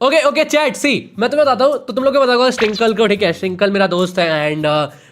Okay okay chat सी मैं तुम्हें बताता हूँ। तो तुम लोग को पता होगा स्टिंकल को, ठीक है? स्टिंकल मेरा दोस्त है एंड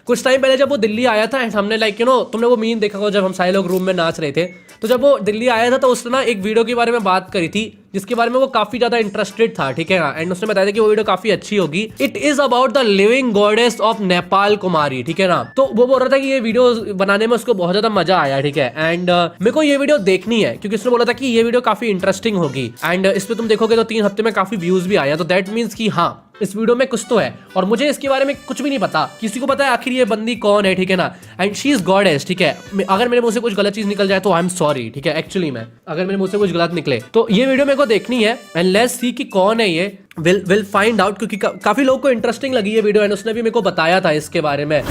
कुछ टाइम पहले जब वो दिल्ली आया था एंड हमने लाइक तुमने वो मीम देखा होगा जब हम सारे लोग रूम में नाच रहे थे। तो जब वो दिल्ली आया था तो उसने ना एक वीडियो के बारे में बात करी थी जिसके बारे में वो काफी ज्यादा इंटरेस्टेड था, ठीक है ना? एंड उसने बताया था कि वो वीडियो काफी अच्छी होगी। It is about the living goddess of Nepal Kumari, ठीक है ना? तो वो बोल रहा था कि ये वीडियो बनाने में उसको बहुत ज्यादा मजा आया, ठीक है? एंड मेरे को ये वीडियो देखनी है क्योंकि उसने बोला था कि ये वीडियो काफी इंटरेस्टिंग होगी एंड इस पे तुम देखोगे तो 3 हफ्ते में काफी व्यूज भी आया। तो दैट मीन्स कि हाँ इस वीडियो में कुछ तो है और मुझे इसके बारे में कुछ भी नहीं पता। किसी को पता है आखिर ये बंदी कौन है, ठीक है ना? एंड शी इज गॉडेस, ठीक है? अगर मेरे मुंह से कुछ गलत चीज निकल जाए तो आई एम सॉरी, ठीक है? एक्चुअली में अगर मेरे मुंह से कुछ गलत निकले तो ये वीडियो मेरे को देखनी है एंड लेट्स सी कि कौन है ये। विल फाइंड आउट क्योंकि काफी लोगों को इंटरेस्टिंग लगी ये वीडियो एंड उसने भी मेरे को बताया था इसके बारे में।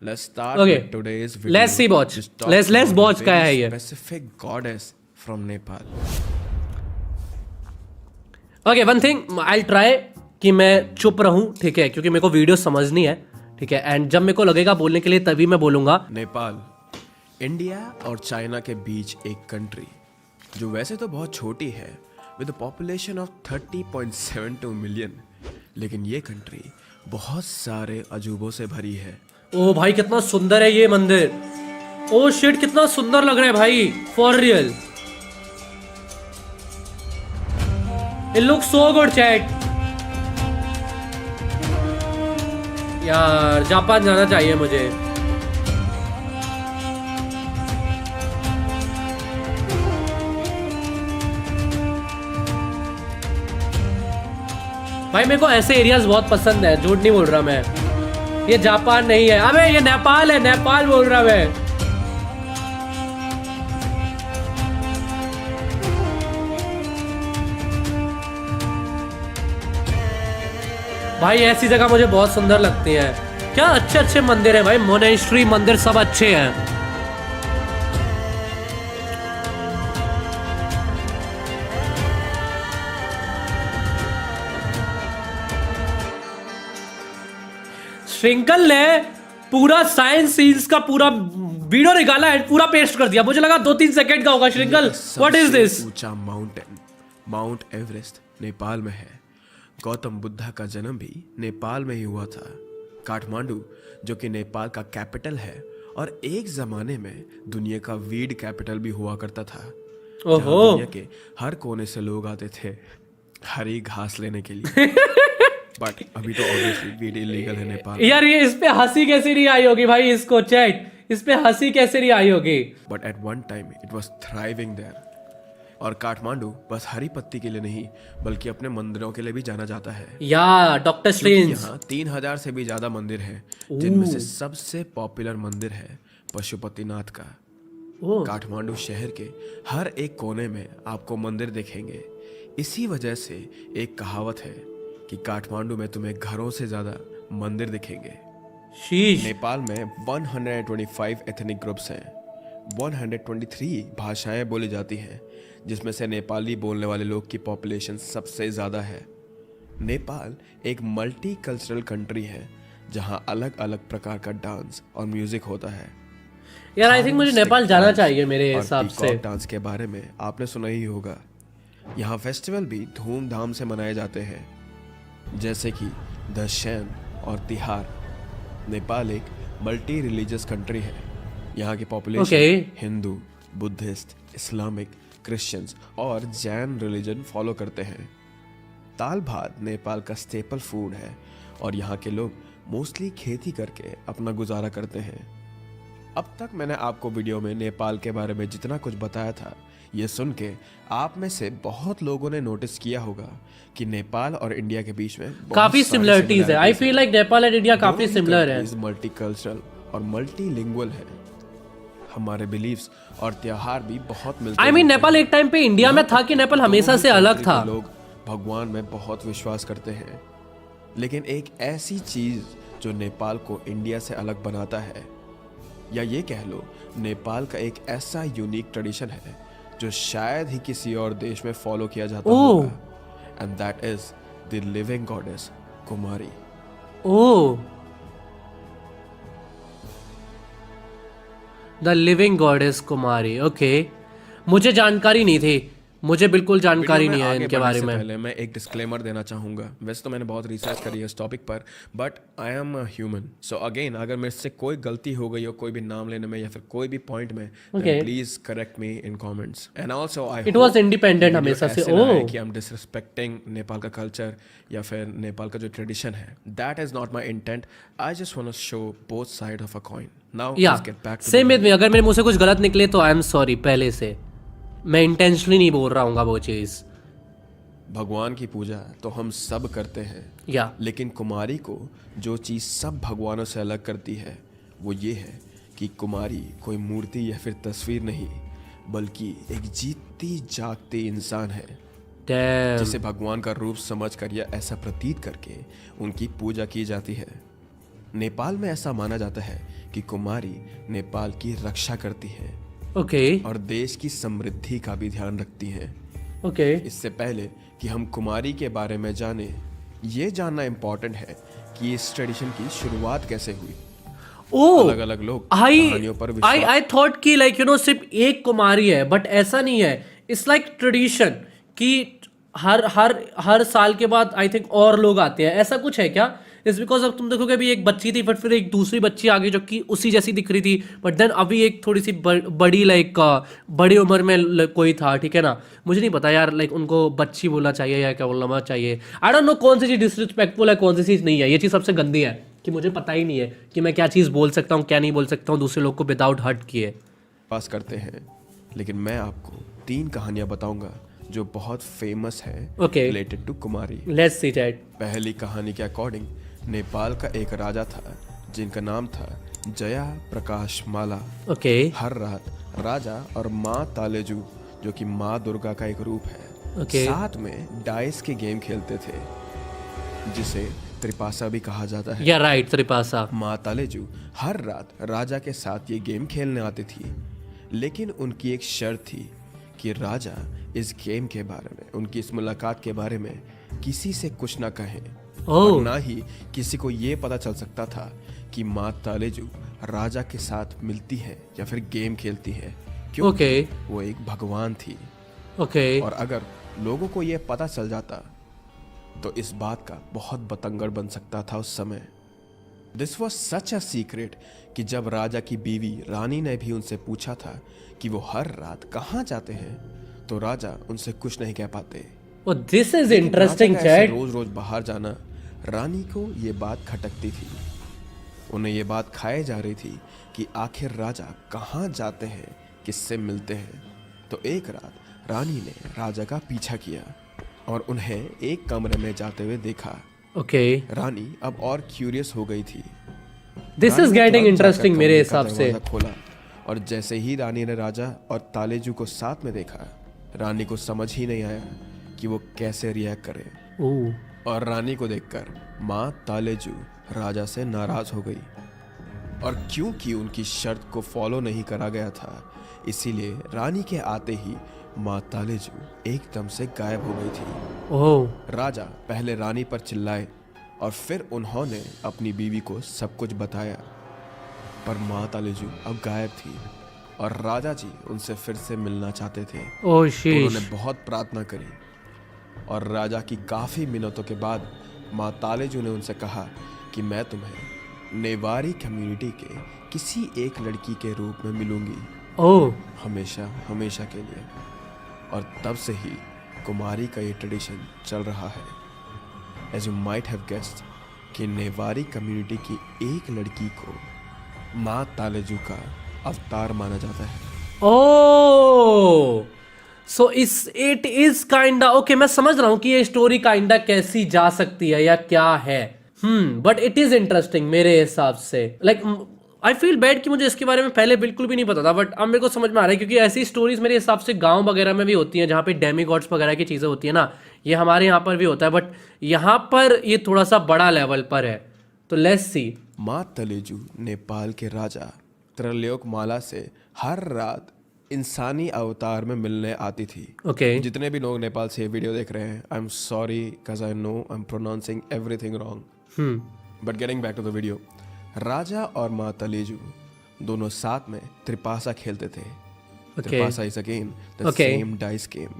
Let's start Okay. with today's video. Let's see watch. Just talk Let's about watch a क्या very है ये? specific goddess from Nepal. Okay one thing I try कि मैं चुप रहूं, ठीक है? क्योंकि मेरे को वीडियो समझनी है, ठीक है? एंड जब मेरे को लगेगा बोलने के लिए तभी मैं बोलूंगा। नेपाल इंडिया और चाइना के बीच एक कंट्री जो वैसे तो बहुत छोटी है with a population of 30.72 million, लेकिन ये कंट्री बहुत सारे अजूबों से भरी है। ओ भाई कितना सुंदर है ये मंदिर। ओ शिट कितना सुंदर लग रहा है भाई, for real. It looks so good chat. यार जापान जाना चाहिए मुझे। भाई मेरे को ऐसे एरियाज बहुत पसंद है, झूठ नहीं बोल रहा मैं। ये जापान नहीं है, अबे ये नेपाल है, नेपाल बोल रहा मैं। भाई ऐसी जगह मुझे बहुत सुंदर लगती है। क्या अच्छे अच्छे मंदिर है भाई, मोनेस्ट्री मंदिर सब अच्छे हैं। श्रिंकल ने पूरा साइंस सीन्स का पूरा वीडियो निकाला है, पूरा पेस्ट कर दिया। मुझे लगा 2-3 सेकंड का होगा। श्रिंकल व्हाट इज दिस? ऊंचा माउंटेन माउंट एवरेस्ट नेपाल में है। गौतम बुद्धा का जन्म भी नेपाल में ही हुआ था। काठमांडू जो कि नेपाल का कैपिटल है और एक जमाने में दुनिया का वीड कैपिटल भी हुआ करता था। ओहो, दुनिया के हर कोने से लोग आते थे हरी घास लेने के लिए। बट अभी तो ऑब्वियसली वीड इलीगल है नेपाल। यार ये इस पे हंसी कैसे नहीं आई होगी भाई? इसको चैट इस पे हंसी कैसे नहीं आई होगी? But at one time it was thriving there. और काठमांडू बस हरी पत्ती के लिए नहीं बल्कि अपने मंदिरों के लिए भी जाना जाता है। या डॉक्टर स्ट्रेंज। यहाँ 3000 से भी ज्यादा मंदिर हैं, जिनमें से सबसे पॉपुलर मंदिर है पशुपतिनाथ का। काठमांडू शहर के हर एक कोने में आपको मंदिर दिखेंगे। इसी वजह से एक कहावत है कि काठमांडू में तुम्हें घरों से ज्यादा मंदिर दिखेंगे। शीश। नेपाल में 125 एथनिक ग्रुप्स हैं। 123 भाषाएं बोली जाती हैं, जिसमें से नेपाली बोलने वाले लोग की पॉपुलेशन सबसे ज़्यादा है। नेपाल एक मल्टी कल्चरल कंट्री है जहां अलग अलग प्रकार का डांस और म्यूजिक होता है। यार आई थिंक मुझे नेपाल जाना चाहिए मेरे हिसाब से। डांस के बारे में आपने सुना ही होगा। यहाँ फेस्टिवल भी धूमधाम से मनाए जाते हैं, जैसे कि दशैन और तिहार। नेपाल एक मल्टी रिलीजियस कंट्री है। यहाँ की population Hindu, Buddhist, Islamic, Christians और जैन रिलीजन फॉलो करते हैं। दाल भात नेपाल का स्टेपल फूड है और यहाँ के लोग मोस्टली खेती करके अपना गुजारा करते हैं। अब तक मैंने आपको वीडियो में नेपाल के बारे में जितना कुछ बताया था, ये सुन के आप में से बहुत लोगों ने नोटिस किया होगा कि नेपाल और इंडिया के बीच में काफी सिमिलरिटीज है। आई feel like Nepal and India काफी सिमिलर है। मल्टी कल्चरल और मल्टीलिंगुअल है। हमारे बिलीव्स और त्योहार भी बहुत मिलते हैं। आई मीन नेपाल एक टाइम पे इंडिया में था कि नेपाल हमेशा से अलग था। लोग भगवान में बहुत विश्वास करते हैं, लेकिन एक ऐसी चीज जो नेपाल को इंडिया से अलग बनाता है, या ये कह लो नेपाल का एक ऐसा यूनिक ट्रेडिशन है जो शायद ही किसी और देश में फॉलो किया जाता होगा, and that is the living goddess Kumari. Oh, the living goddess Kumari. Okay, मुझे जानकारी नहीं थी। मुझे बिल्कुल जानकारी वीडियो में नहीं है आगे इनके बढ़ने बारे से में। पहले मैं एक डिस्क्लेमर देना चाहूँगा। वैसे तो मैंने बहुत रिसर्च करी है इस टॉपिक पर, but I am a human, so again अगर मेरे से कोई गलती हो गई हो कोई भी नाम लेने में या फिर कोई भी पॉइंट में, Okay. Please correct me in comments. And also I It was independent हमेशा से। ओह, कि आई एम डिसरिस्पेक्टिंग नेपाल का कल्चर या फिर नेपाल का जो ट्रेडिशन है। That is not my intent. I just want to show both side of a coin. Now yeah let's get back to same with me. अगर मेरे मुंह से कुछ गलत निकले तो आई एम सॉरी पहले से, मैं इंटेंशनली नहीं बोल रहा हूँ वो चीज़। भगवान की पूजा तो हम सब करते हैं, या लेकिन कुमारी को जो चीज़ सब भगवानों से अलग करती है वो ये है कि कुमारी कोई मूर्ति या फिर तस्वीर नहीं, बल्कि एक जीती जागती इंसान है डैम, जिसे भगवान का रूप समझकर या ऐसा प्रतीत करके उनकी पूजा की जाती है। नेपाल में ऐसा माना जाता है कि कुमारी नेपाल की रक्षा करती है ओके और देश की समृद्धि का भी ध्यान रखती हैं। ओके। इससे पहले कि हम कुमारी के बारे में जाने, ये जानना इम्पोर्टेंट है कि इस ट्रेडिशन की शुरुआत कैसे हुई। ओह, अलग अलग लोग कहानियों पर विश्वास आई थॉट कि लाइक सिर्फ एक कुमारी है, बट ऐसा नहीं है। इट्स लाइक ट्रेडिशन कि हर साल के बाद आई थिंक और लोग आते हैं, ऐसा कुछ है क्या? इट्स बिकॉज अब तुम देखोगे अभी एक बच्ची थी बट फिर एक दूसरी बच्ची आ गई जो कि उसी जैसी दिख रही थी, बट देन अभी एक थोड़ी सी बड़ी लाइक बड़ी उम्र में कोई था, ठीक है ना? मुझे नहीं पता यार, लाइक उनको बच्ची बोलना चाहिए या क्या बोलना चाहिए। आई डोंट नो कौन सी चीज़ डिसरिस्पेक्टफुल है, कौन सी चीज़ नहीं है। ये चीज़ सबसे गंदी है कि मुझे पता ही नहीं है कि मैं क्या चीज़ बोल सकता हूँ क्या नहीं बोल सकता हूँ दूसरे लोग को विदाउट हर्ट किए। करते हैं। लेकिन मैं आपको 3 कहानियां बताऊंगा जो बहुत फेमस है Okay. Related to Kumari. Let's see that. पहली कहानी के अकॉर्डिंग नेपाल का एक राजा था जिनका नाम था जया प्रकाश माला। ओके हर रात राजा और माँ तालेजू, जो कि माँ दुर्गा का एक रूप है, Okay. साथ में डाइस के गेम खेलते थे जिसे त्रिपासा भी कहा जाता है। या राइट, त्रिपासा। माँ तालेजू हर रात राजा के साथ ये गेम खेलने आती थी, लेकिन उनकी एक शर्त थी कि राजा इस गेम के बारे में, उनकी इस मुलाकात के बारे में किसी से कुछ ना कहें। और ओह, ना ही किसी को ये पता चल सकता था कि माँ तालेजू राजा के साथ मिलती है या फिर गेम खेलती है, क्योंकि ओके वो एक भगवान थी। ओके और अगर लोगों को ये पता चल जाता तो इस बात का बहुत बतंगड़ बन सकता था उस समय। This was such a secret कि जब राजा की बीवी रानी ने भी उनसे पूछा था कि वो हर रात कहाँ जाते हैं, तो राजा उनसे कुछ नहीं कह पाते। ओ दिस इज लेकिन इंटरेस्टिंग राजा का ऐसे चैट। रोज रोज बाहर जाना रानी को ये बात खटकती थी। उन्हें ये बात खाए जा रही थी कि आखिर राजा कहाँ जाते हैं, किससे मिलते हैं। तो एक रात रानी ने राजा का पीछा किया और उन्हें एक कमरे में जाते हुए देखा। ओके, रानी अब और क्यूरियस हो गई थी। दिस रानी इज ने गेटिंग तुरंत इंटरेस्टिंग जाकर मेरे कमरे का हिसाब से। दरवाजा खोला और जैसे ही रानी ने राजा और तालेजू को साथ में देखा, रानी को समझ ही नहीं आया कि वो कैसे रिएक्ट करे। ओह और रानी को देखकर माँ तालेजू राजा से नाराज हो गई, और क्योंकि उनकी शर्त को फॉलो नहीं करा गया था, इसीलिए रानी के आते ही माँ तालेजू एकदम से गायब हो गई थी। ओह राजा पहले रानी पर चिल्लाए और फिर उन्होंने अपनी बीवी को सब कुछ बताया, पर माँ तालेजू अब गायब थी और राजा जी उनसे फिर से मिलना चाहते थे। ओह तो शीश। उन्होंने बहुत प्रार्थना करी और राजा की काफ़ी मिन्नतों के बाद माँ तालेजू ने उनसे कहा कि मैं तुम्हें नेवारी कम्युनिटी के किसी एक लड़की के रूप में मिलूंगी, ओह हमेशा हमेशा के लिए। और तब से ही कुमारी का ये ट्रेडिशन चल रहा है। As you might have guessed कि नेवारी कम्युनिटी की एक लड़की को माँ तालेजू का अवतार माना जाता है। Oh so it is kinda okay, मैं समझ रहा हूँ कि ये स्टोरी काइंडा कैसी जा सकती है या क्या है। बट इट इज इंटरेस्टिंग मेरे हिसाब से। लाइक आई फील बैड कि मुझे इसके बारे में पहले बिल्कुल भी नहीं पता था, बट अब मेरे को समझ में आ रहा है क्योंकि ऐसी स्टोरीज मेरे हिसाब से गांव वगैरह में भी होती हैं जहाँ पे डेमी गॉड्स वगैरह की चीज़ें होती है ना। ये हमारे यहाँ पर भी होता है, बट यहाँ पर ये थोड़ा सा बड़ा लेवल पर है। तो लेट्स सी। माँ तालेजू नेपाल के राजा त्रैलोकमाला से हर रात इंसानी अवतार में मिलने आती थी। ओके जितने भी लोग नेपाल से ये वीडियो देख रहे हैं, I am sorry because I know I am pronouncing everything wrong, but getting back to the video, राजा और माँ तालेजू दोनों साथ में त्रिपासा खेलते थे। Tripasa is again the same dice game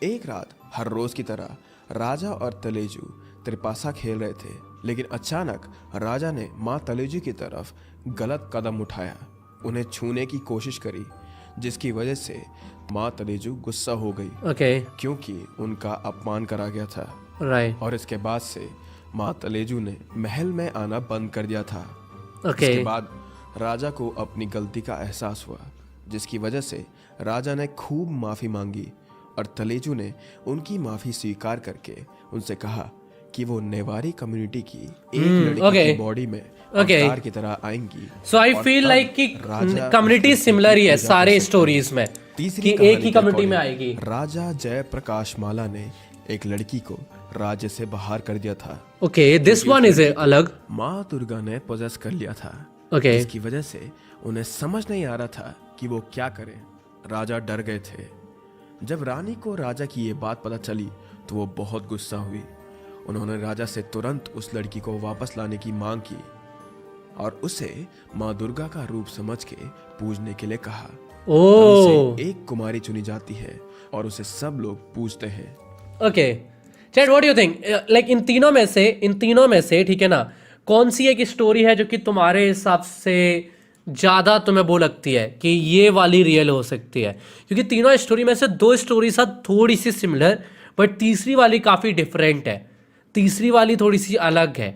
एक रात हर रोज की तरह राजा और तलेजू त्रिपासा खेल रहे थे, लेकिन अचानक राजा ने माँ तलेजू की तरफ गलत कदम उठाया, उन्हें छूने की कोशिश करी, जिसकी वजह से माँ तलेजू गुस्सा हो गई ओके क्योंकि उनका अपमान करा गया था। राइट और इसके बाद से माँ तलेजू ने महल में आना बंद कर दिया था। ओके इसके बाद राजा को अपनी गलती का एहसास हुआ, जिसकी वजह से राजा ने खूब माफी मांगी और तलेजू ने उनकी माफी स्वीकार करके उनसे कहा कि वो नेवारी कम्युनिटी की एक लड़की okay. की बॉडी में Okay. अवतार की तरह आएंगी। सो आई और फील तब लाइक कि राजा कम्युनिटी उसकी सिमिलर ही है पूजा कर सारे सकते स्टोरीज हैं। में तीसरी कि कहानी एक ही के कम्युनिटी में according आएगी। राजा जयप्रकाश माला ने एक लड़की को राज्य से बाहर कर दिया था। ओके दिस वन इज अलग। माँ दुर्गा ने पोजेस कर लिया था, ओके इसकी वजह से उन्हें समझ नहीं आ रहा था कि वो क्या करें। राजा डर गए थे। जब रानी को राजा की ये बात पता चली तो वो बहुत गुस्सा हुई। उन्होंने राजा से तुरंत उस लड़की को वापस लाने की मांग की और उसे माँ दुर्गा का रूप समझ के पूजने के लिए कहा। तब ओह से एक कुमारी चुनी जाती है और उसे सब लोग पूजते हैं। Okay chat what do you think like in तीनों में से ठीक है ना, कौन सी एक स्टोरी है जो कि तुम्हारे हिसाब से ज़्यादा तुम्हें वो लगती है कि ये वाली रियल हो सकती है? क्योंकि तीनों स्टोरी में से दो स्टोरी साथ थोड़ी सी सिमिलर, बट तीसरी वाली काफ़ी डिफरेंट है, तीसरी वाली थोड़ी सी अलग है,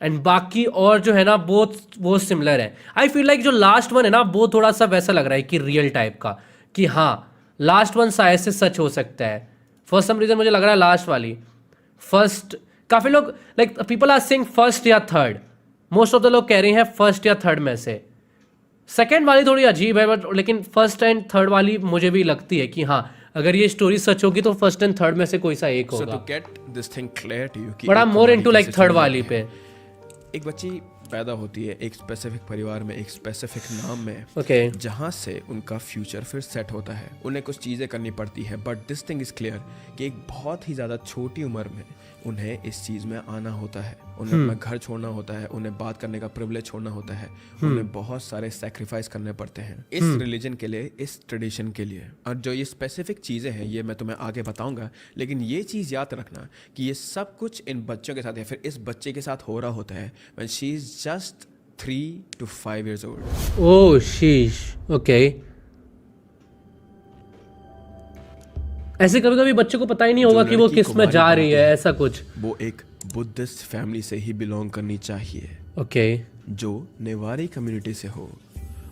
एंड बाकी और जो है ना वो सिमिलर है। आई फील लाइक जो लास्ट वन है ना वो थोड़ा सा वैसा लग रहा है कि रियल टाइप का, कि हाँ लास्ट वन शायद से सच हो सकता है। फॉर सम रीज़न मुझे लग रहा है लास्ट वाली फर्स्ट, काफ़ी लोग like people are saying first या थर्ड, मोस्ट ऑफ द लोग कह रहे हैं फर्स्ट या थर्ड में से। सेकेंड वाली थोड़ी अजीब है बट लेकिन फर्स्ट एंड थर्ड वाली मुझे भी लगती है कि हाँ अगर ये स्टोरी सच होगी तो फर्स्ट एंड थर्ड में से कोई सा एक So होगा। to get this thing clear to you कि बट आई एम एक मोर कुमारी इनटू लाइक कैसे थर्ड चुनी वाली जाती है। पे। एक बच्ची पैदा होती है एक स्पेसिफिक परिवार में एक स्पेसिफिक नाम में, ओके जहाँ से उनका फ्यूचर फिर सेट होता है। उन्हें कुछ चीज़ें करनी पड़ती है, but this thing is clear कि एक बहुत ही ज़्यादा छोटी उम्र में उन्हें इस चीज़ में आना होता है। उन्हें अपना घर छोड़ना होता है, उन्हें बात करने का प्रिविलेज छोड़ना होता है, उन्हें बहुत सारे सेक्रीफाइस करने पड़ते हैं इस रिलीजन के लिए, इस ट्रेडिशन के लिए। और जो ये स्पेसिफिक चीज़ें हैं ये मैं तुम्हें आगे बताऊंगा, लेकिन ये चीज़ याद रखना कि ये सब कुछ इन बच्चों के साथ या फिर इस बच्चे के साथ हो रहा होता है when she is just 3 to 5 years old। ओह शीश ओके। ऐसे कभी कभी बच्चे को पता ही नहीं होगा कि वो लड़की किस में कुमारी जा रही बनती है, ऐसा कुछ। वो एक बुद्धिस्ट फैमिली से ही बिलोंग करनी चाहिए ओके जो नेवारी कम्युनिटी से हो,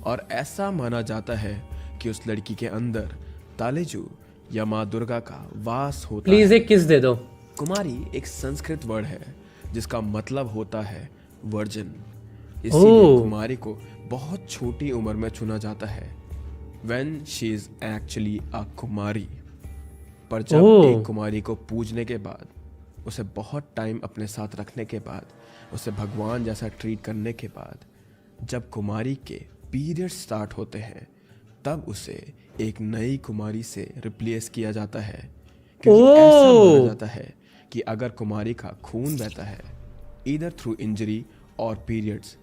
और ऐसा माना जाता है कि उस लड़की के अंदर तालेजू या माँ दुर्गा का वास होता प्लीज है। एक किस दे दो। कुमारी एक संस्कृत वर्ड है जिसका मतलब होता है वर्जिन। इसीलिए ओह। कुमारी को बहुत छोटी उम्र में चुना जाता है when she is actually a कुमारी। पर जब ओह। एक कुमारी को पूजने के बाद, उसे बहुत टाइम अपने साथ रखने के बाद, उसे भगवान जैसा ट्रीट करने के बाद, जब कुमारी के पीरियड स्टार्ट होते हैं तब उसे एक नई कुमारी से रिप्लेस किया जाता है। क्योंकि ऐसा माना जाता है कि अगर कुमारी का खून बहता है ईदर थ्रू इंजरी और पीरियड्स,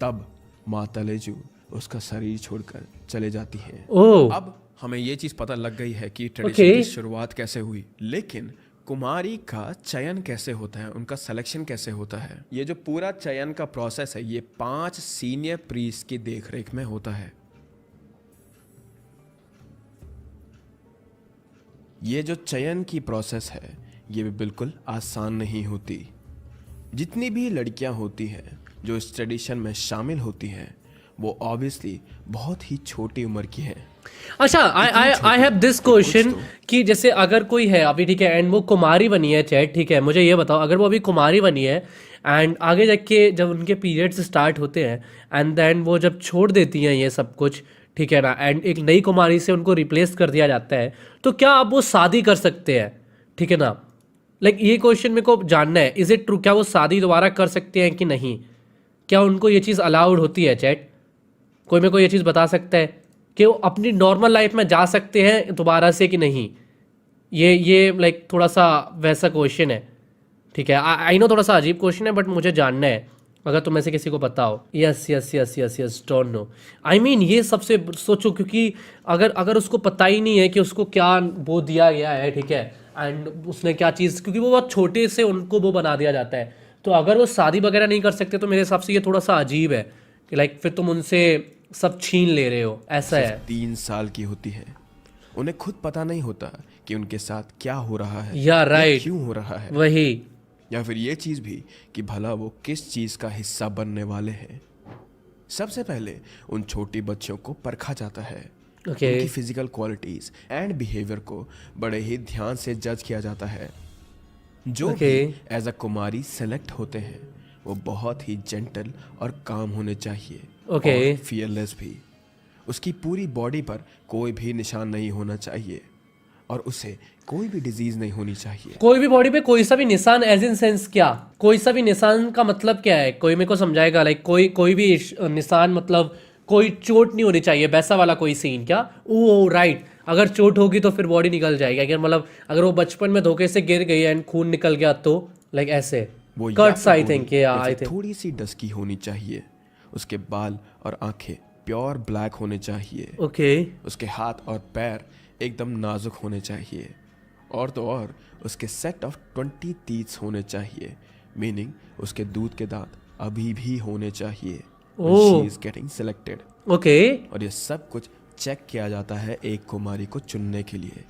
तब माँ तलेजू उसका शरीर छोड़कर चले जाती है। ओह अब हमें ये चीज पता लग गई है कि ट्रेडिशन Okay. की शुरुआत कैसे हुई, लेकिन कुमारी का चयन कैसे होता है, उनका सिलेक्शन कैसे होता है। ये जो पूरा चयन का प्रोसेस है ये 5 सीनियर प्रीस्ट की देखरेख में होता है। ये जो चयन की प्रोसेस है ये भी बिल्कुल आसान नहीं होती। जितनी भी लड़कियां होती हैं जो इस ट्रेडिशन में शामिल होती हैं वो ऑब्वियसली बहुत ही छोटी उम्र की हैं। अच्छा आई हैव दिस क्वेश्चन कि जैसे अगर कोई है अभी ठीक है एंड वो कुमारी बनी है चैट, ठीक है मुझे ये बताओ, अगर वो अभी कुमारी बनी है एंड आगे जाके जब उनके पीरियड्स स्टार्ट होते हैं एंड देन वो जब छोड़ देती हैं ये सब कुछ, ठीक है ना, एंड एक नई कुमारी से उनको रिप्लेस कर दिया जाता है, तो क्या अब वो शादी कर सकते हैं? ठीक है ना, लाइक ये क्वेश्चन मेरे को जानना है, इज इट ट्रू, क्या वो शादी दोबारा कर सकते हैं कि नहीं? क्या उनको ये चीज़ अलाउड होती है चैट? कोई मेरे को ये चीज़ बता सकता है कि वो अपनी नॉर्मल लाइफ में जा सकते हैं दोबारा से कि नहीं? ये लाइक थोड़ा सा वैसा क्वेश्चन है, ठीक है। आई नो थोड़ा सा अजीब क्वेश्चन है बट मुझे जानना है अगर तुम में से किसी को पता हो। Yes yes yes yes yes, don't know. I mean ये सबसे सोचो, क्योंकि अगर अगर उसको पता ही नहीं है कि उसको क्या वो दिया गया है, ठीक है, एंड उसने क्या चीज़, क्योंकि वो बहुत छोटे से उनको वो बना दिया जाता है, तो अगर वो शादी वगैरह नहीं कर सकते तो मेरे हिसाब से ये थोड़ा सा अजीब है कि लाइक फिर तुम उनसे सब छीन ले रहे हो, ऐसा है। 3 साल की होती है, उन्हें खुद पता नहीं होता कि उनके साथ क्या हो रहा है या राइट, क्यों हो रहा है, वही। या फिर ये चीज भी कि भला वो किस चीज का हिस्सा बनने वाले हैं। सबसे पहले उन छोटी बच्चों को परखा जाता है, ओके उनकी फिजिकल क्वालिटीज एंड बिहेवियर को बड़े ही ध्यान से जज किया जाता है। जो भी एज अ कुमारी सेलेक्ट होते हैं वो बहुत ही जेंटल और काम होने चाहिए, और फियरलेस भी। उसकी पूरी बॉडी पर कोई भी निशान नहीं होना चाहिए और उसे कोई भी डिजीज नहीं होनी चाहिए। कोई भी बॉडी पे कोई सा भी निशान, एज इन सेंस क्या? कोई सा भी निशान का मतलब क्या है? कोई मेरे को समझाएगा? लाइक कोई भी निशान मतलब कोई चोट नहीं होनी चाहिए, वैसा वाला कोई सीन क्या? ओ राइट, अगर चोट होगी तो फिर बॉडी निकल जाएगी। अगर मतलब अगर वो बचपन में धोखे से गिर गई एंड खून निकल गया तो लाइक ऐसे वो cuts, I think, I think थोड़ी सी डस्की होनी चाहिए। उसके बाल और आंखें प्योर ब्लैक होने चाहिए। ओके उसके हाथ और पैर एकदम नाजुक होने चाहिए, और तो और उसके सेट ऑफ 20 टीथ होने चाहिए, मीनिंग उसके दूध के दांत अभी भी होने चाहिए। She is getting selected. Okay, और ये सब कुछ चेक किया जाता है एक कुमारी को चुनने के लिए।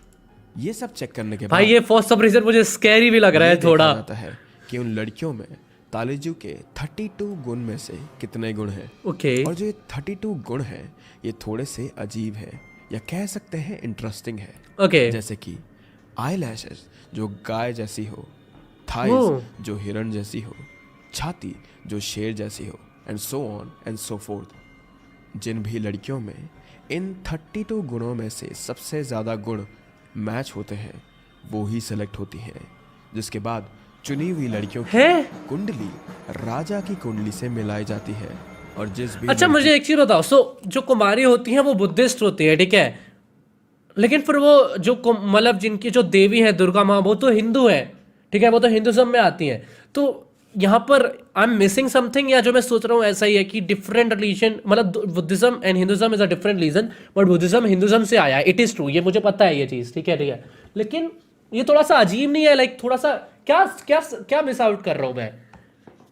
ये सब चेक करने के भाई ये फॉर सम रीजन मुझे स्कैरी भी लग रहा है थोड़ा। देखा जाता है कि उन लड़कियों में तालिजू के 32 गुण में से कितने गुण हैं। ओके और जो ये 32 गुण हैं ये थोड़े से अजीब है, या कह सकते हैं इंटरेस्टिंग है। ओके, जैसे कि आई लैशेस जो गाय जैसी हो, थाइज जो हिरण जैसी हो, छाती जो शेर जैसी हो, and so on and so forth. जिन भी लड़कियों में इन 32 गुणों में से सबसे ज़्यादा गुण मैच होते हैं वो ही सेलेक्ट होती हैं, जिसके बाद चुनी हुई लड़कियों की कुंडली राजा की कुंडली से मिलाई जाती है। और जिस भी अच्छा मुझे एक चीज बताओ, जो कुमारी होती हैं वो बुद्धिस्ट होती है, ठीक है, लेकिन फिर वो जो मतलब जिनकी जो देवी है दुर्गा माँ, वो तो हिंदू है, ठीक है, वो तो हिंदुज्म में आती हैं। तो यहाँ पर आई एम मिसिंग समथिंग, या जो मैं सोच रहा हूँ ऐसा ही है कि डिफरेंट रिलीजन, मतलब Buddhism and Hinduism is a different religion, but Buddhism Hinduism से आया है, इट इज ट्रू, ये मुझे पता है ये चीज़, ठीक है, लेकिन ये थोड़ा सा अजीब नहीं है? लाइक थोड़ा सा क्या क्या क्या मिस आउट कर रहा हूँ मैं?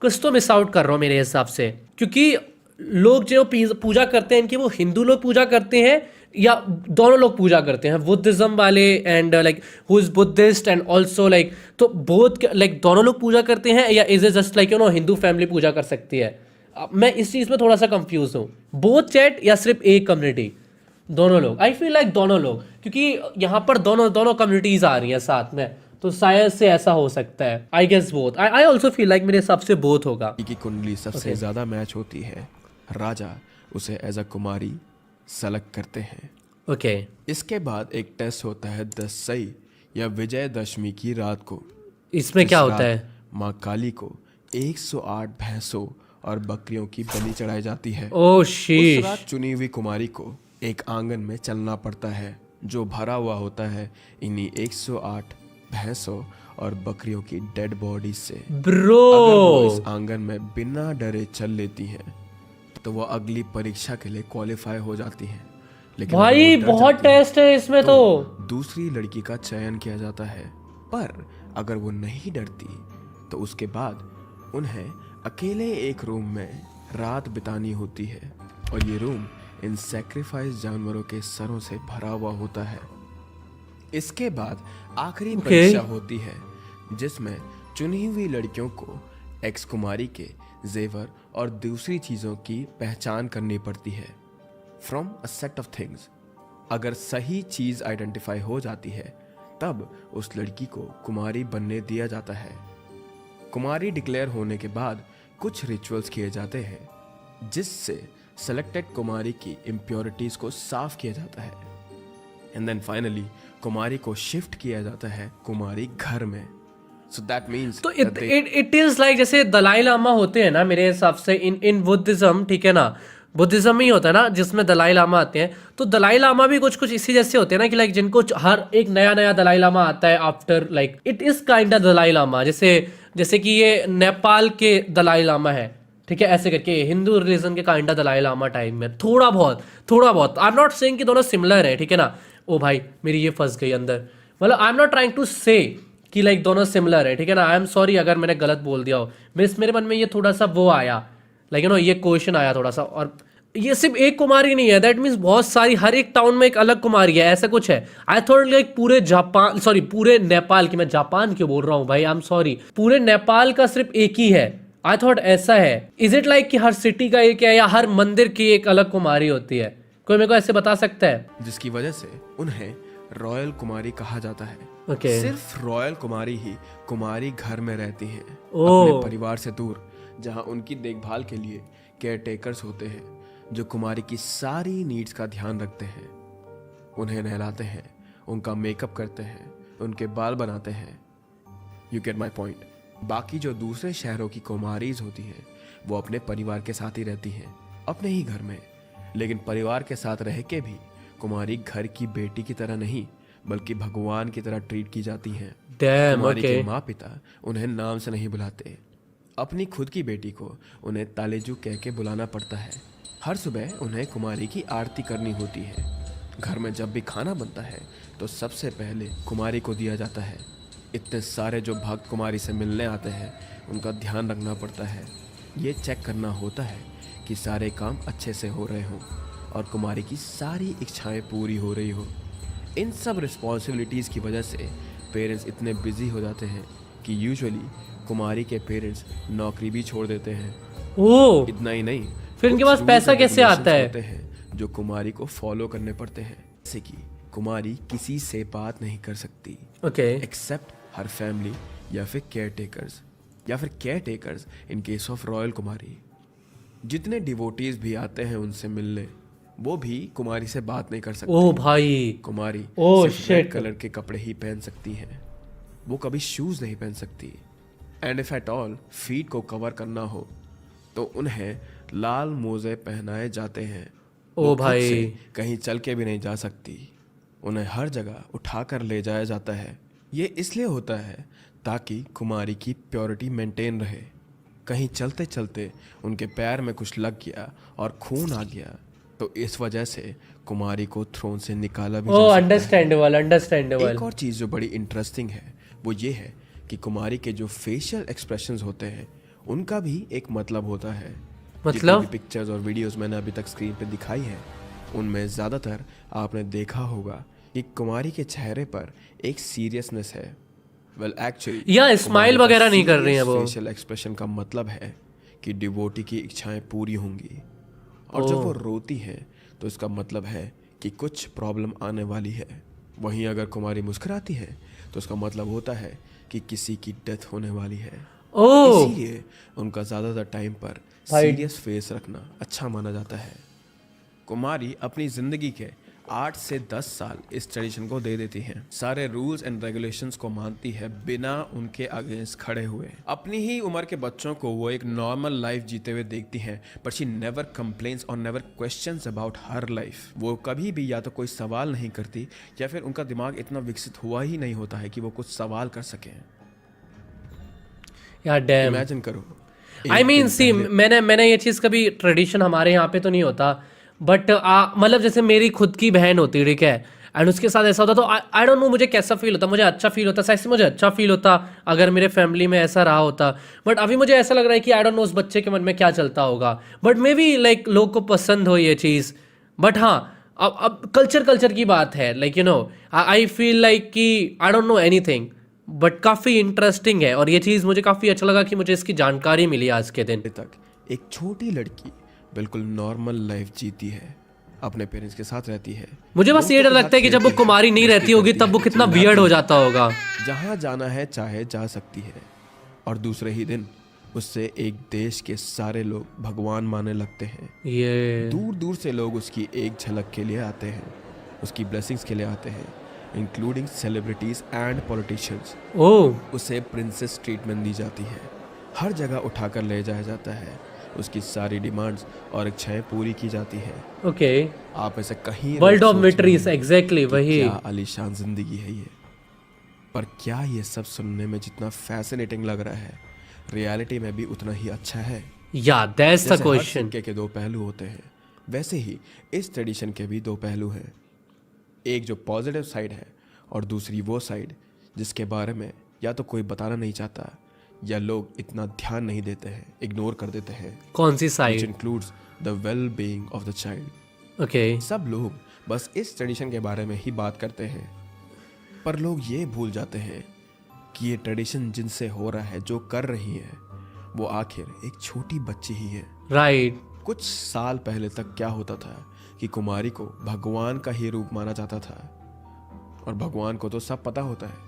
कुछ तो मिस आउट कर रहा हूँ मेरे हिसाब से, क्योंकि लोग जो पूजा करते हैं इनकी, वो हिंदू लोग पूजा करते हैं या दोनों लोग पूजा करते हैं, बुद्धिज्म वाले and like who is Buddhist and also like, तो बोथ लाइक दोनों लोग पूजा करते हैं, या is it just like Hindu family पूजा कर सकती है? मैं इस चीज़ में थोड़ा सा कंफ्यूज हूँ। बोथ चैट या सिर्फ एक कम्युनिटी? दोनों लोग, आई फील लाइक दोनों लोग, क्योंकि यहाँ पर दोनों कम्युनिटीज आ रही हैं साथ में, तो शायद से ऐसा हो सकता है। I guess both, I also feel like मेरे हिसाब से बोथ होगा। की कुंडली सबसे ज्यादा मैच होती है, राजा उसे एज अ कुमारी सेलेक्ट करते हैं। ओके इसके बाद एक टेस्ट होता है दसई या विजयदशमी की रात को। इसमें क्या होता है? माँ काली को 108 भैंसों और बकरियों की बलि चढ़ाई जाती है। ओह उस शीश। रात चुनी हुई कुमारी को एक आंगन में चलना पड़ता है जो भरा हुआ होता है इन्हीं 108 भैंसों और बकरियों की डेड बॉडी से। ब्रो अगर वो इस आंगन में बिना डरे चल लेती हैं तो वो अगली परीक्षा के लिए क्वालिफाई हो जाती हैं। लेकिन भाई बहुत टेस्ट है इसमें तो दूसरी लड़की का चयन किया जाता है, पर अगर वो नहीं डरती तो उसके बाद उन्हें अकेले एक रूम में रात बितानी होती है, और ये रूम इन सैक्रिफाइस जानवरों के सरों से भरा हुआ होता है। इसके बाद आखिरी परीक्षा होती है जिसमें चुनी हुई लड़कियों को एक्स कुमारी के जेवर और दूसरी चीज़ों की पहचान करनी पड़ती है from a set of things. अगर सही चीज़ आइडेंटिफाई हो जाती है तब उस लड़की को कुमारी बनने दिया जाता है। कुमारी डिक्लेयर होने के बाद कुछ रिचुअल्स किए जाते हैं जिससे सेलेक्टेड कुमारी की इम्प्योरिटीज को साफ किया जाता है, एंड देन फाइनली कुमारी को शिफ्ट किया जाता है कुमारी घर में। So that means तो इट इज लाइक जैसे दलाई लामा होते हैं ना मेरे हिसाब से इन बुद्धिज्म, ठीक है ना, बुद्धिज्म में ही होता है ना जिसमें दलाई लामा आते हैं, तो दलाई लामा भी कुछ कुछ इसी जैसे होते हैं ना कि लाइक जिनको हर एक नया दलाई लामा आता है after, like it is kind of Dalai Lama, जैसे कि ये नेपाल के दलाई लामा है, ठीक है, ऐसे करके हिंदू रिलीजन के काइंडा दलाई लामा टाइम में थोड़ा बहुत आई एम नॉट सेइंग कि दोनों सिमिलर है, ठीक है ना। ओ भाई मेरी ये फंस गई अंदर, मतलब I am not trying to say कि लाइक दोनों सिमिलर है, ठीक है ना। आई एम सॉरी अगर मैंने गलत बोल दिया हो, मेरे मन में ये थोड़ा सा वो आया, लाइक यू नो ये क्वेश्चन आया थोड़ा सा। और ये सिर्फ एक कुमारी नहीं है, दैट मीन्स बहुत सारी, हर एक टाउन में एक अलग कुमारी है, ऐसा कुछ है। आई थॉट लाइक पूरे जापान, सॉरी पूरे नेपाल की, मैं जापान क्यों बोल रहा हूँ भाई, आई एम सॉरी, पूरे नेपाल का सिर्फ एक ही है। आई थॉट ऐसा है। इज इट लाइक कि हर सिटी का एक है या हर मंदिर की एक अलग कुमारी होती है? कोई मेरे को ऐसे बता सकता है? जिसकी वजह से उन्हें रॉयल कुमारी कहा जाता है। ओके। सिर्फ रॉयल कुमारी ही कुमारी घर में रहती हैं, ओह। अपने परिवार से दूर, जहां उनकी देखभाल के लिए केयर टेकर्स होते हैं जो कुमारी की सारी नीड्स का ध्यान रखते हैं। उन्हें नहलाते हैं, उनका मेकअप करते हैं, उनके बाल बनाते हैं। You get my point. बाकी जो दूसरे शहरों की कुमारीज होती हैं वो अपने परिवार के साथ ही रहती हैं, अपने ही घर में। लेकिन परिवार के साथ रह के भी कुमारी घर की बेटी की तरह नहीं बल्कि भगवान की तरह ट्रीट की जाती हैं। डैम, कुमारी ओके। के माँ पिता उन्हें नाम से नहीं बुलाते, अपनी खुद की बेटी को उन्हें तालेजू कह के बुलाना पड़ता है। हर सुबह उन्हें कुमारी की आरती करनी होती है। घर में जब भी खाना बनता है तो सबसे पहले कुमारी को दिया जाता है। इतने सारे जो भक्त कुमारी से मिलने आते हैं उनका ध्यान रखना पड़ता है। ये चेक करना होता है कि सारे काम अच्छे से हो रहे हों और कुमारी की सारी इच्छाएं पूरी हो रही हो। इन सब रिस्पॉन्सिबिलिटीज़ की वजह से पेरेंट्स इतने बिजी हो जाते हैं कि यूजुअली कुमारी के पेरेंट्स नौकरी भी छोड़ देते हैं। ओह, इतना ही नहीं, फिर इनके कुछ पास rules पैसा और कैसे आता regulations है? होते हैं जो कुमारी को फॉलो करने पड़ते हैं। जैसे कि कुमारी किसी से बात नहीं कर सकती ओके। एक्सेप्ट हर फैमिली या फिर caretakers in case of royal Kumari. जितने डिवोटीज भी आते हैं उनसे मिलने, वो भी कुमारी से बात नहीं कर सकते। ओह भाई, कुमारी ओह सिर्फ रेड शिट। कलर के कपड़े ही पहन सकती हैं, वो कभी शूज नहीं पहन सकती। And if at all feet को कवर करना हो तो उन्हें लाल मोजे पहनाए जाते हैं। ओ वो खुद भाई। से कहीं चल के भी नहीं जा सकती, उन्हें हर जगह उठाकर ले जाया जाता है। ये इसलिए होता है ताकि कुमारी की प्योरिटी मेंटेन रहे। कहीं चलते चलते उनके पैर में कुछ लग गया और खून आ गया तो इस वजह से कुमारी को थ्रोन से निकाला भी जा ओह, सकता है। अंडरस्टैंडेबल। एक और चीज़ जो बड़ी इंटरेस्टिंग है वो ये है कि कुमारी के जो फेशियल एक्सप्रेशंस होते हैं उनका भी एक मतलब होता है। मतलब? पिक्चर्स और वीडियोस मैंने अभी तक स्क्रीन पे दिखाई है उनमें ज़्यादातर आपने देखा होगा कि कुमारी के चेहरे पर एक सीरियसनेस है। वेल एक्चुअली या स्माइल वगैरह नहीं कर रही हैं वो। फेशियल एक्सप्रेशन का मतलब है कि डिवोटी की इच्छाएं पूरी होंगी, और जब वो रोती है तो इसका मतलब है कि कुछ प्रॉब्लम आने वाली है। वहीं अगर कुमारी मुस्कुराती है तो उसका मतलब होता है कि किसी की डेथ होने वाली है। ओह इसीलिए उनका ज़्यादातर टाइम पर सीरियस फेस रखना अच्छा माना जाता है। कुमारी अपनी ज़िंदगी के 8 से 10 साल इस ट्रेडिशन को दे देती हैं। सारे रूल्स एंड रेगुलेशंस को मानती है बिना उनके अगेंस्ट खड़े हुए। अपनी ही उम्र के बच्चों को वो एक नॉर्मल लाइफ जीते हुए देखती हैं, बट शी नेवर कंप्लेन्स और never questions about her life. वो कभी भी या तो कोई सवाल नहीं करती या फिर उनका दिमाग इतना विकसित हुआ ही नहीं होता है कि वो कुछ सवाल कर सकें। यार डैम। इमेजिन करो, आई मीन सी, मैंने ये चीज़ कभी, ट्रेडिशन हमारे यहाँ पे तो नहीं होता, बट मतलब जैसे मेरी खुद की बहन होती, ठीक है, एंड उसके साथ ऐसा होता तो आई डोंट नो मुझे कैसा फील होता। मुझे अच्छा फील होता, शायद से मुझे अच्छा फील होता अगर मेरे फैमिली में ऐसा रहा होता। बट अभी मुझे ऐसा लग रहा है कि आई डोंट नो उस बच्चे के मन में क्या चलता होगा, बट मे बी लाइक लोग को पसंद हो ये चीज़। बट हाँ, अब कल्चर की बात है, like you know I feel like कि I don't know anything, but काफ़ी इंटरेस्टिंग है और ये चीज़ मुझे काफ़ी अच्छा लगा कि मुझे इसकी जानकारी मिली आज के दिन। तक एक छोटी लड़की बिल्कुल नॉर्मल लाइफ जीती है, अपने पेरेंट्स के साथ रहती है। मुझे बस ये डर लगता है कि जब वो कुमारी नहीं रहती होगी तब वो कितना वियर्ड हो जाता होगा। जहाँ जाना है चाहे जा सकती है, और दूसरे ही दिन उससे एक देश के सारे लोग भगवान मानने लगते हैं। ये दूर दूर से लोग उसकी एक झलक के लिए आते हैं, उसकी ब्लेसिंग्स के लिए आते हैं, इंक्लूडिंग सेलिब्रिटीज एंड पॉलिटिशियंस। ओह उसे प्रिंसेस ट्रीटमेंट दी जाती है, हर जगह उठाकर ले जाया जाता है, उसकी सारी डिमांड्स और इच्छाएं पूरी की जाती हैं। ओके, आप ऐसे कहीं वर्ल्ड ऑफ सोच रहे मिट्रीज, हैं एग्जैक्टली कि वही। क्या आलीशान जिंदगी है ये, पर क्या ये सब सुनने में जितना फैसिनेटिंग लग रहा है रियलिटी में भी उतना ही अच्छा है? या दैट्स द जैसे हर क्वेश्चन। सिक्के के दो पहलू होते हैं, वैसे ही इस ट्रेडिशन के भी दो पहलू हैं। एक जो पॉजिटिव साइड है और दूसरी वो साइड जिसके बारे में या तो कोई बताना नहीं चाहता या लोग इतना ध्यान नहीं देते हैं, इग्नोर कर देते हैं। कौन सी which side? Includes the well being of the child. Okay. सब लोग बस इस ट्रेडिशन के बारे में ही बात करते हैं, पर लोग ये भूल जाते हैं कि ये ट्रेडिशन जिनसे हो रहा है, जो कर रही है, वो आखिर एक छोटी बच्ची ही है। राइट। कुछ साल पहले तक क्या होता था कि कुमारी को भगवान का ही रूप माना जाता था, और भगवान को तो सब पता होता है।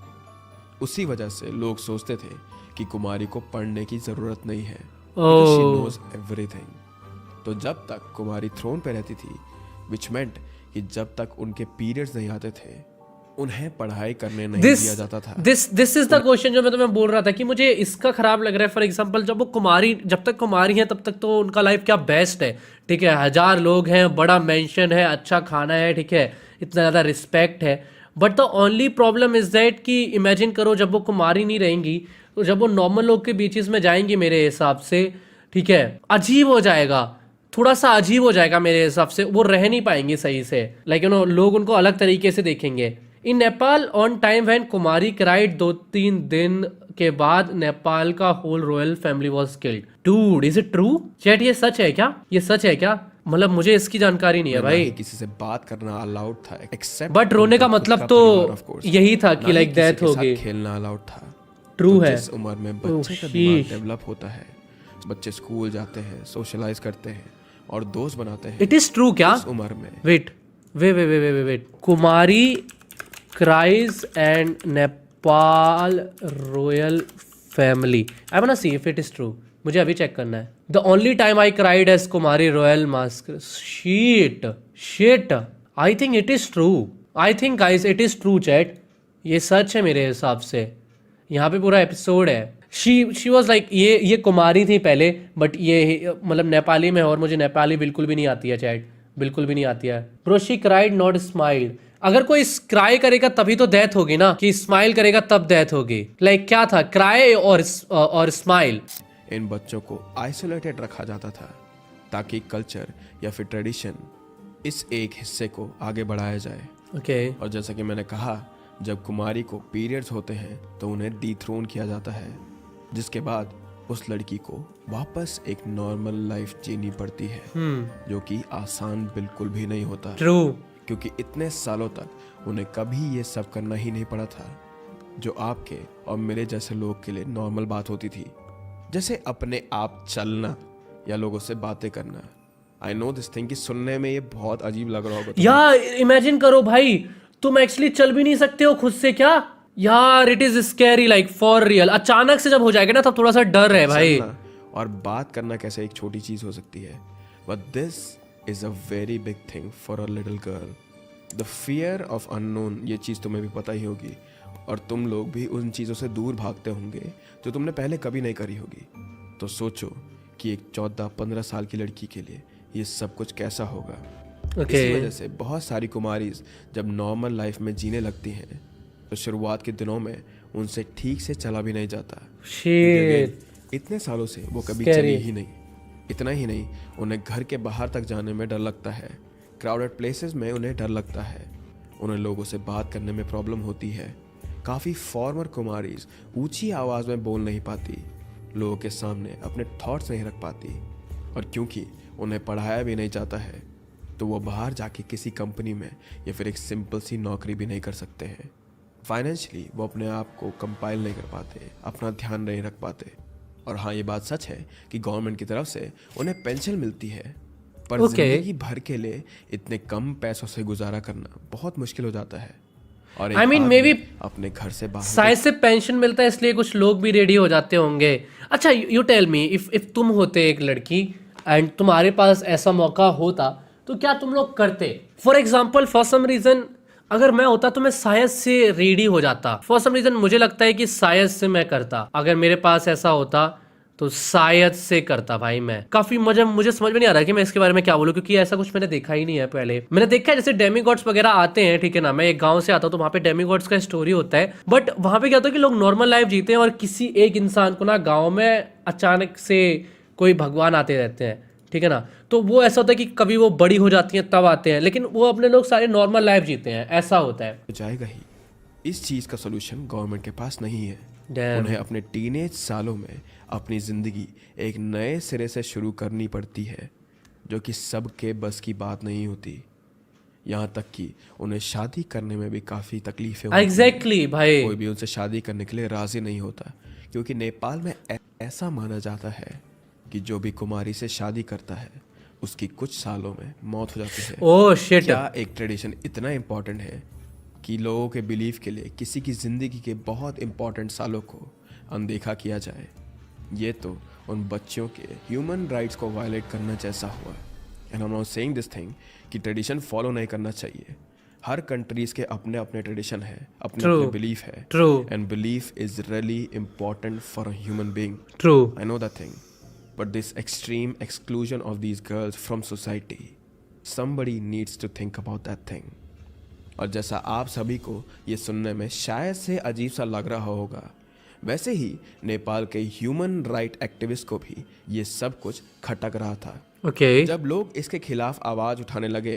उसी वजह से लोग सोचते थे कि कुमारी को पढ़ने की जरूरत नहीं है, because she knows everything। तो जब तक कुमारी थ्रोन पे रहती थी, विच मेंट कि जब तक उनके पीरियड्स नहीं आते थे, उन्हें पढ़ाई करने नहीं दिया जाता था। दिस इज द क्वेश्चन जो मैं तुम्हें बोल रहा था कि मुझे इसका खराब लग रहा है। फॉर एग्जांपल जब तक कुमारी हैं तब तक तो उनका लाइफ क्या बेस्ट है, ठीक है, 1000 लोग हैं, बड़ा मेंशन है, अच्छा खाना है, ठीक है, इतना ज़्यादा रिस्पेक्ट है। But the only problem is that कि इमेजिन करो जब वो कुमारी नहीं रहेंगी, तो जब वो नॉर्मल लोग के बीचेस में जाएंगी मेरे हिसाब से, ठीक है, अजीब हो जाएगा, थोड़ा सा अजीब हो जाएगा मेरे हिसाब से। वो रह नहीं पाएंगे सही से, लाइक लोग उनको अलग तरीके से देखेंगे। In Nepal on time when Kumari cried 2-3 दिन के बाद नेपाल का whole royal family was killed. Dude, is it true? Chat ये सच है क्या? ये सच है क्या? मतलब मुझे इसकी जानकारी नहीं है भाई। किसी से बात करना अलाउड था, एक्सेप्ट बट रोने का मतलब तो यही था कि लाइक डेथ हो गई। खेलना अलाउड था। ट्रू तो है। जिस उम्र में बच्चे का दिमाग डेवलप होता है, बच्चे स्कूल जाते हैं, सोशलाइज करते हैं और दोस्त बनाते हैं। इट इज ट्रू क्या? उस उम्र में wait Kumari cries and Nepal royal family. I want see if it is true. मुझे अभी चेक करना है। The only time I cried as Kumari royal mask. Shit I think it is true. I think guys it is true chat. ये सच है मेरे हिसाब से। यहाँ पे पूरा एपिसोड है। शी वॉज लाइक ये कुमारी थी पहले, बट ये मतलब नेपाली में, और मुझे नेपाली बिल्कुल भी नहीं आती है चैट, बिल्कुल भी नहीं आती है। Bro she cried not smiled. अगर कोई क्राई करेगा तभी तो डेथ होगी ना, कि स्माइल करेगा तब डेथ होगी। लाइक क्या था, क्राई और स्माइल? इन बच्चों को आइसोलेटेड रखा जाता था ताकि कल्चर या फिर ट्रेडिशन इस एक हिस्से को आगे बढ़ाया जाए। ओके। और जैसा कि मैंने कहा, जब कुमारी को पीरियड्स होते हैं तो उन्हें डिथ्रोन किया जाता है, जिसके बाद उस लड़की को वापस एक नॉर्मल लाइफ जीनी पड़ती है, जो कि आसान बिल्कुल भी नहीं होता। ट्रू। क्योंकि इतने सालों तक उन्हें कभी ये सब करना ही नहीं पड़ा था, जो आपके और मेरे जैसे लोग के लिए नॉर्मल बात होती थी, जैसे अपने आप चलना या लोगों से बातें करना। आई नो दिस थिंग कि सुनने में ये बहुत अजीब लग रहा होगा। यार इमेजिन करो भाई, तुम एक्चुअली चल भी नहीं सकते हो खुद से। क्या यार, it is scary, like for real. अचानक से जब हो जाएगा ना, तब थोड़ा सा डर है भाई। और बात करना कैसे एक छोटी चीज हो सकती है, but this is a very big thing for a little girl. The fear of unknown, ये चीज़ तुम्हें भी पता ही होगी, और तुम लोग भी उन चीज़ों से दूर भागते होंगे जो तुमने पहले कभी नहीं करी होगी। तो सोचो कि एक 14-15 साल की लड़की के लिए ये सब कुछ कैसा होगा। इसी वजह से बहुत सारी कुमारीज जब नॉर्मल लाइफ में जीने लगती हैं, तो शुरुआत के दिनों में उनसे ठीक से चला भी नहीं जाता। इतने सालों से वो कभी चली ही नहीं। इतना ही नहीं, उन्हें घर के बाहर तक जाने में डर लगता है, क्राउडेड प्लेसेस में उन्हें डर लगता है, उन्हें लोगों से बात करने में प्रॉब्लम होती है। काफ़ी फॉर्मर कुमारीज ऊंची आवाज़ में बोल नहीं पाती, लोगों के सामने अपने थॉट्स नहीं रख पाती, और क्योंकि उन्हें पढ़ाया भी नहीं जाता है, तो वो बाहर जाके किसी कंपनी में या फिर एक सिंपल सी नौकरी भी नहीं कर सकते हैं। फाइनेंशियली वो अपने आप को कंपाइल नहीं कर पाते, अपना ध्यान नहीं रख पाते। और हाँ, ये बात सच है कि गवर्नमेंट की तरफ से उन्हें पेंशन मिलती है, पर जिंदगी भर के लिए इतने कम पैसों से गुजारा करना बहुत मुश्किल हो जाता है। और आई मीन मे बी अपने घर से बाहर शायद से पेंशन मिलता है, इसलिए कुछ लोग भी रेडी हो जाते होंगे। अच्छा, यू टेल मी, इफ तुम होते एक लड़की एंड तुम्हारे पास ऐसा मौका होता, तो क्या तुम लोग करते? For example, for some reason अगर मैं होता तो मैं शायद से रेडी हो जाता। फॉर सम रीजन मुझे लगता है कि शायद से मैं करता। अगर मेरे पास ऐसा होता तो शायद से करता भाई मैं। काफी मुझे समझ में नहीं आ रहा कि मैं इसके बारे में क्या बोलूं, क्योंकि ऐसा कुछ मैंने देखा ही नहीं है पहले। मैंने देखा है जैसे डेमीगॉड्स वगैरह आते हैं, ठीक है ना, मैं एक गांव से आता हूं तो वहां पे डेमीगॉड्स का स्टोरी होता है, बट वहां पे क्या होता है कि लोग नॉर्मल लाइफ जीते हैं और किसी एक इंसान को ना गाँव में अचानक से कोई भगवान आते रहते हैं, ठीक है ना। तो वो ऐसा होता है कि कभी वो बड़ी हो जाती हैं तब आते हैं, लेकिन वो अपने लोग सारे नॉर्मल लाइफ जीते हैं, ऐसा होता है। तो जाएगा ही। इस चीज़ का सोल्यूशन गवर्नमेंट के पास नहीं है। Damn. उन्हें अपने टीनेज सालों में अपनी ज़िंदगी एक नए सिरे से शुरू करनी पड़ती है, जो कि सबके बस की बात नहीं होती। यहाँ तक कि उन्हें शादी करने में भी काफ़ी तकलीफें होती हैं। एग्जैक्टली भाई। कोई भी उनसे शादी करने के लिए राज़ी नहीं होता, क्योंकि नेपाल में ऐसा माना जाता है कि जो भी कुमारी से शादी करता है उसकी कुछ सालों में मौत हो जाती है। Oh shit. क्या एक ट्रेडिशन इतना इम्पोर्टेंट है कि लोगों के बिलीफ के लिए किसी की ज़िंदगी के बहुत इम्पोर्टेंट सालों को अनदेखा किया जाए? ये तो उन बच्चों के ह्यूमन राइट्स को वायलेट करना जैसा हुआ। And I am not saying this thing कि ट्रेडिशन फॉलो नहीं करना चाहिए। हर कंट्रीज के अपने अपने ट्रेडिशन है, अपने True. अपने बिलीफ है। True. And belief is really important for a human being. True. I know that thing, but this extreme exclusion of these girls from society, somebody needs to think about that thing. और जैसा आप सभी को ये सुनने में शायद से अजीब सा लग रहा होगा, वैसे ही नेपाल के ह्यूमन राइट एक्टिविस्ट को भी ये सब कुछ खटक रहा था। ओके। जब लोग इसके खिलाफ आवाज़ उठाने लगे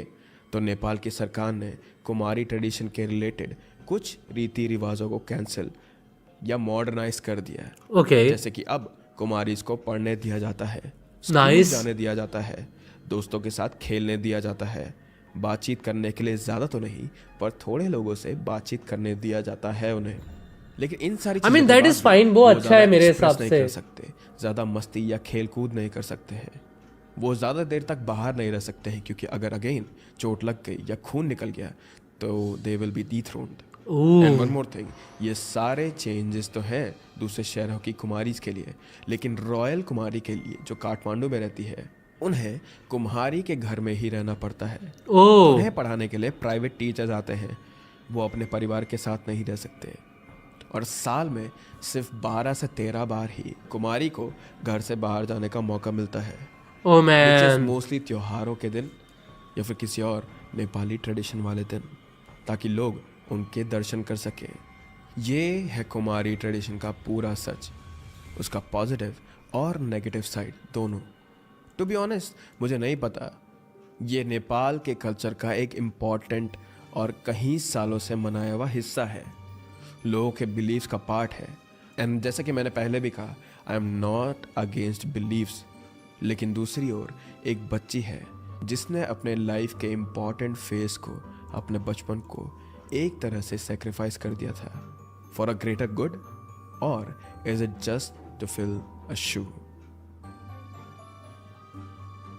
तो नेपाल की सरकार ने कुमारी ट्रेडिशन के रिलेटेड कुछ रीति रिवाजों को कैंसिल या मॉडर्नाइज कर दिया। ओके। जैसे कि अब कुमारीज को पढ़ने दिया जाता है, स्कूल Nice. जाने दिया जाता है, दोस्तों के साथ खेलने दिया जाता है, बातचीत करने के लिए ज़्यादा तो नहीं पर थोड़े लोगों से बातचीत करने दिया जाता है उन्हें। लेकिन इन सारी I mean, चीज़ों के that is बाद भी fine, वो अच्छा है ज़्यादा मेरे express हिसाब नहीं से। कर सकते, ज़्यादा मस्ती या खेल कूद नहीं कर सकते हैं, वो ज़्यादा देर तक बाहर नहीं रह सकते हैं, क्योंकि अगर अगेन चोट लग गई या खून निकल गया तो they will be dethroned. And one more thing, ये सारे चेंजेस तो हैं दूसरे शहरों की कुमारीज के लिए, लेकिन रॉयल कुमारी के लिए जो काठमांडू में रहती है, उन्हें कुम्हारी के घर में ही रहना पड़ता है। ओह। उन्हें पढ़ाने के लिए प्राइवेट टीचर्स आते हैं, वो अपने परिवार के साथ नहीं रह सकते, और साल में सिर्फ 12 से 13 बार ही कुमारी को घर से बाहर जाने का मौका मिलता है, ओह मैन। मोस्टली त्योहारों के दिन या फिर किसी और नेपाली ट्रेडिशन वाले दिन, ताकि लोग उनके दर्शन कर सकें। ये है कुमारी ट्रेडिशन का पूरा सच, उसका पॉजिटिव और नेगेटिव साइड दोनों। टू बी ऑनेस्ट, मुझे नहीं पता, ये नेपाल के कल्चर का एक इम्पॉर्टेंट और कई सालों से मनाया हुआ हिस्सा है, लोगों के बिलीव्स का पार्ट है। एंड जैसा कि मैंने पहले भी कहा, I am not against beliefs, लेकिन दूसरी ओर एक बच्ची है जिसने अपने लाइफ के इम्पॉर्टेंट फेज को, अपने बचपन को एक तरह से सेक्रीफाइस कर दिया था फॉर अ ग्रेटर गुड, और is it just to fill a shoe?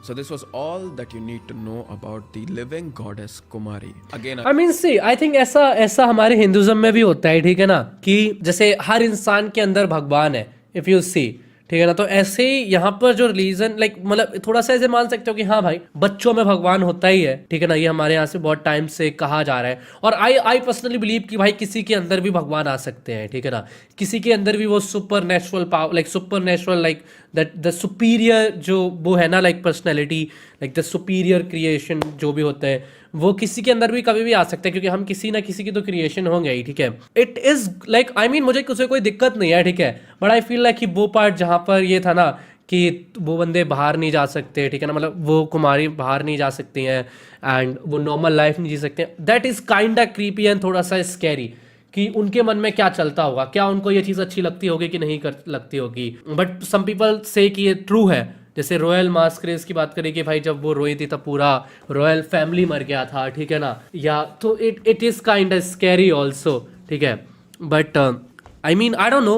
So this was all that you need to know about the living goddess Kumari. Again, I mean, see, I think ऐसा हमारे Hinduism में भी होता है, ठीक है ना, कि जैसे हर इंसान के अंदर भगवान है, इफ यू सी, ठीक है ना। तो ऐसे ही यहाँ पर जो रिलीजन लाइक मतलब थोड़ा सा ऐसे मान सकते हो कि हाँ भाई, बच्चों में भगवान होता ही है, ठीक है ना। ये हमारे यहाँ से बहुत टाइम से कहा जा रहा है, और आई पर्सनली बिलीव कि भाई किसी के अंदर भी भगवान आ सकते हैं, ठीक है ना। किसी के अंदर भी वो super natural power, like super natural, like the superior जो वो है ना, like personality, like the superior creation जो भी होते हैं, वो किसी के अंदर भी कभी भी आ सकते हैं, क्योंकि हम किसी ना किसी की तो क्रिएशन होंगे ही, ठीक है। It is like I mean, मुझे उससे कोई दिक्कत नहीं है, ठीक है, बट आई फील लाइक कि वो पार्ट जहाँ पर ये था ना कि वो बंदे बाहर नहीं जा सकते, ठीक है ना, मतलब वो कुमारी बाहर नहीं जा सकती हैं एंड वो नॉर्मल लाइफ नहीं जी सकते हैं, that is kind of creepy and थोड़ा सा स्कैरी कि उनके मन में क्या चलता होगा, क्या उनको ये चीज़ अच्छी लगती होगी कि नहीं लगती होगी। बट सम पीपल से कि ये ट्रू है। जैसे रॉयल मास्करेज की बात करें कि भाई जब वो रोई थी तब पूरा रॉयल फैमिली मर गया था, ठीक है ना, या तो it is kind of scary also, ठीक है। But I mean I don't no,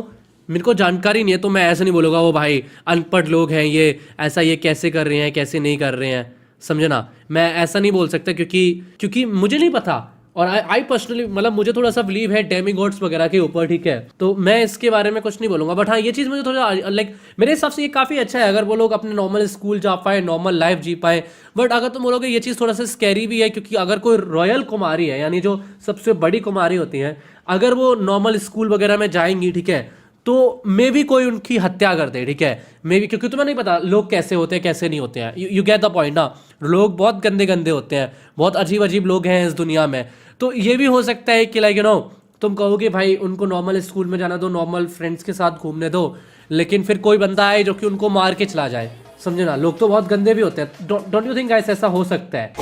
मेरे को जानकारी नहीं है, तो मैं ऐसे नहीं बोलूँगा वो भाई अनपढ़ लोग हैं ये ऐसा, ये कैसे कर रहे हैं कैसे नहीं कर रहे हैं, समझे ना। मैं ऐसा नहीं बोल सकता क्योंकि मुझे नहीं पता, और आई पर्सनली मतलब मुझे थोड़ा सा बिलीव है डेमीगॉड्स वगैरह के ऊपर, ठीक है, तो मैं इसके बारे में कुछ नहीं बोलूँगा। बट हाँ, ये चीज़ मुझे थोड़ा लाइक मेरे हिसाब से ये काफ़ी अच्छा है अगर वो लोग अपने नॉर्मल स्कूल जा पाए, नॉर्मल लाइफ जी पाए। बट अगर तुम बोलोगे ये चीज़ थोड़ा सा स्कैरी भी है, क्योंकि अगर कोई रॉयल कुमारी है, यानी जो सबसे बड़ी कुमारी होती हैं, अगर वो नॉर्मल स्कूल वगैरह में जाएंगी, ठीक है, तो मे भी कोई उनकी हत्या कर दे, ठीक है, मे भी, क्योंकि तुम्हें नहीं पता लोग कैसे होते हैं कैसे नहीं होते हैं। यू गेट द पॉइंट ना, लोग बहुत गंदे गंदे होते हैं, बहुत अजीब अजीब लोग हैं इस दुनिया में। तो ये भी हो सकता है कि लाइक यू नो तुम कहोगे भाई उनको नॉर्मल स्कूल में जाना दो, नॉर्मल फ्रेंड्स के साथ घूमने दो, लेकिन फिर कोई बंदा आए जो कि उनको मार के चला जाए, समझे ना। लोग तो बहुत गंदे भी होते हैं, डोंट यू थिंक गाइस ऐसा हो सकता है?